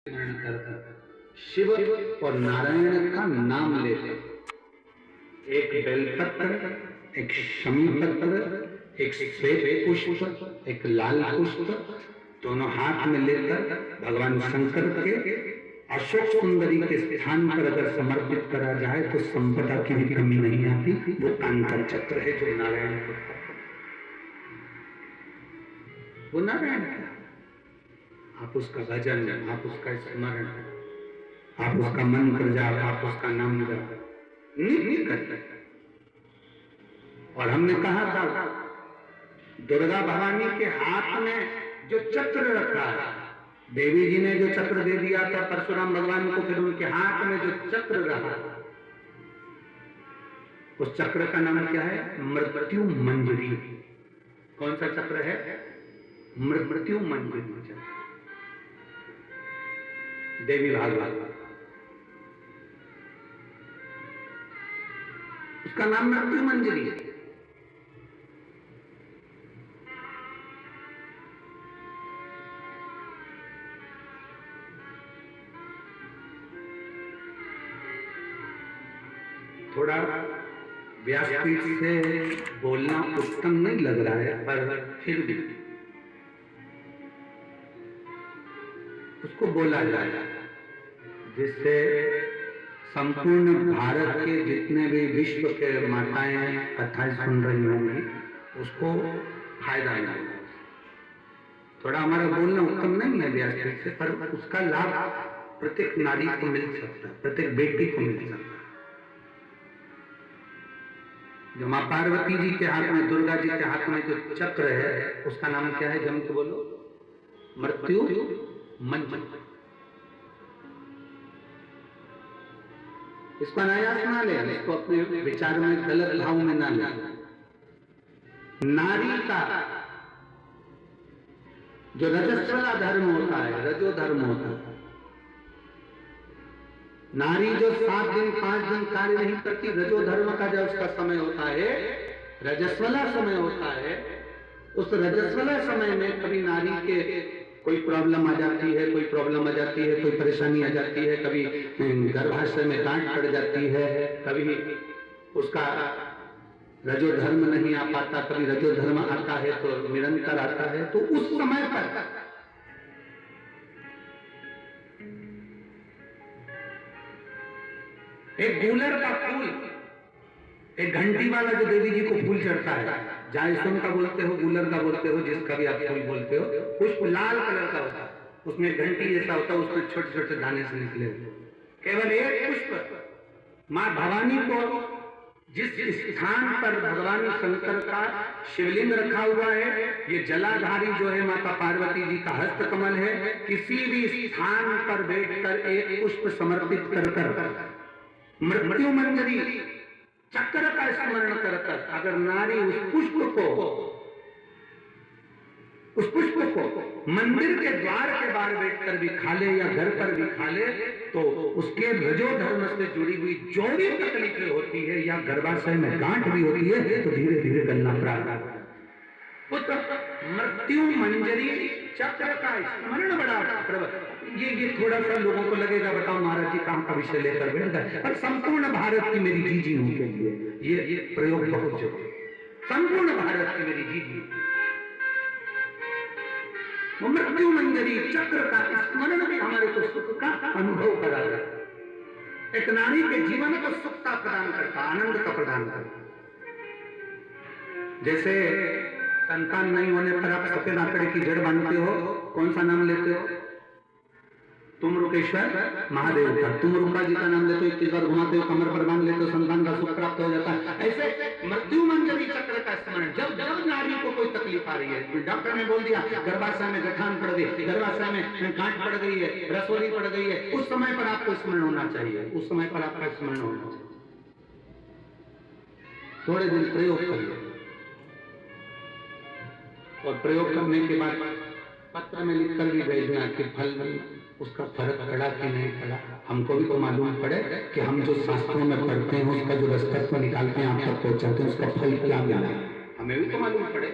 स्मरण करकर शिव और नारायण का नाम लेकर एक बेलपत्र, एक शमी पत्र, एक श्वेत पुष्प, एक लाल पुष्प दोनों हाथ में लेकर भगवान शंकर के अशोक सुंदरी के स्थान पर अगर समर्पित करा जाए तो संपदा की भी कमी नहीं आती। वो कांकर चक्र है जो नारायण को, वो नारायण है। आप उसका भजन, आप उसका स्मरण, आप उसका मंत्र जाप, आप उसका नाम जाप नहीं करते। और हमने कहा था दुर्गा भवानी के हाथ में जो चक्र रखा है, देवी जी ने जो चक्र दे दिया था परशुराम भगवान को, फिर उनके हाथ में जो चक्र रहा, उस चक्र का नाम क्या है? मृत्यु मंजरी। कौन सा चक्र है? मृत्यु मंजरी चक्र। देवी भागवत, उसका नाम मृत्यु मंजरी है। थोड़ा व्यासपीठ से बोलना उत्तम नहीं लग रहा है, पर फिर भी उसको बोला जाए जिससे संपूर्ण भारत के जितने भी विश्व के माताएं कथाएं सुन रही होंगी उसको फायदा मिलेगा। थोड़ा हमारा बोलना उत्तम नहीं है व्यासपीठ से, पर उसका लाभ प्रत्येक नारी को मिल सकता है, प्रत्येक बेटी को मिल सकता है। जो माँ पार्वती जी के हाथ में, दुर्गा जी के हाथ में जो चक्र है उसका नाम क्या है? जम के बोलो, मृत्यु मंजरी। इसको अनायास ना ले, इसको अपने विचार में गलत भाव में ना ले। नारी का जो रजस्वला धर्म होता है, रजो धर्म होता है, नारी जो 7 दिन 5 दिन कार्य नहीं करती, रजो धर्म का जब उसका समय होता है, रजस्वला समय होता है, उस रजस्वला समय में कभी नारी के कोई प्रॉब्लम आ जाती है, कोई प्रॉब्लम आ जाती है, कोई परेशानी आ जाती है, कभी गर्भाशय में गांठ पड़ जाती है, कभी उसका रजो धर्म नहीं आ पाता, कभी रजो धर्म आता है तो निरंतर आता है। तो उस समय पर एक गूलर का फूल, एक घंटी वाला जो देवी जी को फूल चढ़ता है, जायसुन का बोलते हो, गूलर का बोलते हो, जिसका भी आप फूल बोलते हो, पुष्प लाल कलर का होता है, उसमें घंटी जैसा होता है, उसमें छोटे छोटे दाने से निकले हुए। केवल एक पुष्प माँ भवानी को, जिस स्थान पर भगवान शंकर का शिवलिंग रखा हुआ है, ये जलाधारी जो है माता पार्वती जी का हस्त कमल है, किसी भी स्थान पर बैठकर एक पुष्प समर्पित कर कर मृत्यु मंजरी चक्र का स्मरण करकर अगर नारी उस पुष्प को मंदिर के द्वार के बाहर बैठकर भी खा ले या घर पर भी खा ले, तो उसके रजो धर्म से जुड़ी हुई जो भी तकलीफें होती है या गर्भाशय में गांठ भी होती है तो धीरे धीरे गलना प्रारंभ होता है। मृत्यु मंजरी चक्र का स्मरण बड़ा प्रबल। ये थोड़ा सा लोगों को लगेगा, बताओ महाराज जी काम का विषय लेकर बैठ गए, पर संपूर्ण भारत की मेरी जीजियों के लिए ये प्रयोग बहुत जरूरी। संपूर्ण भारत की मेरी जीजी मृत्यु मंजरी चक्र का स्मरण भी हमारे को सुख का अनुभव कराता है। एक नारी के जीवन को सुखता प्रदान करता, आनंद का प्रदान करता। जैसे संतान नहीं होने पर आप सफेद आंकड़े की जड़ बांधते हो, कौन सा नाम लेते हो? तुम रुकेश्वर महादेव का। तुम रुका जी का नाम लेते हो, 21 बार घुमाते हो, कमर पर बांध लेते हो, संतान का सुख प्राप्त हो जाता है। ऐसे मृत्यु मंजरी चक्र का स्मरण जब जब नारी को कोई तकलीफ आ रही है, डॉक्टर ने बोल दिया गर्भाशय में गठान पड़ गई, गर्भाशय में गांठ पड़ गई है, रसोली पड़ गई है, उस समय पर आपको स्मरण होना चाहिए, उस समय पर आपका स्मरण होना चाहिए। थोड़े दिन प्रयोग करिए और प्रयोग करने के बाद पत्र में लिखकर भी भेजना कि फल उसका फर्क पड़ा कि नहीं पड़ा। हमको भी तो मालूम पड़े कि हम जो शास्त्रों में पढ़ते हैं उसका जो रसतत्व निकालते हैं आप तक पहुंचाते हैं, उसका फल क्या मिला, हमें भी तो मालूम पड़े।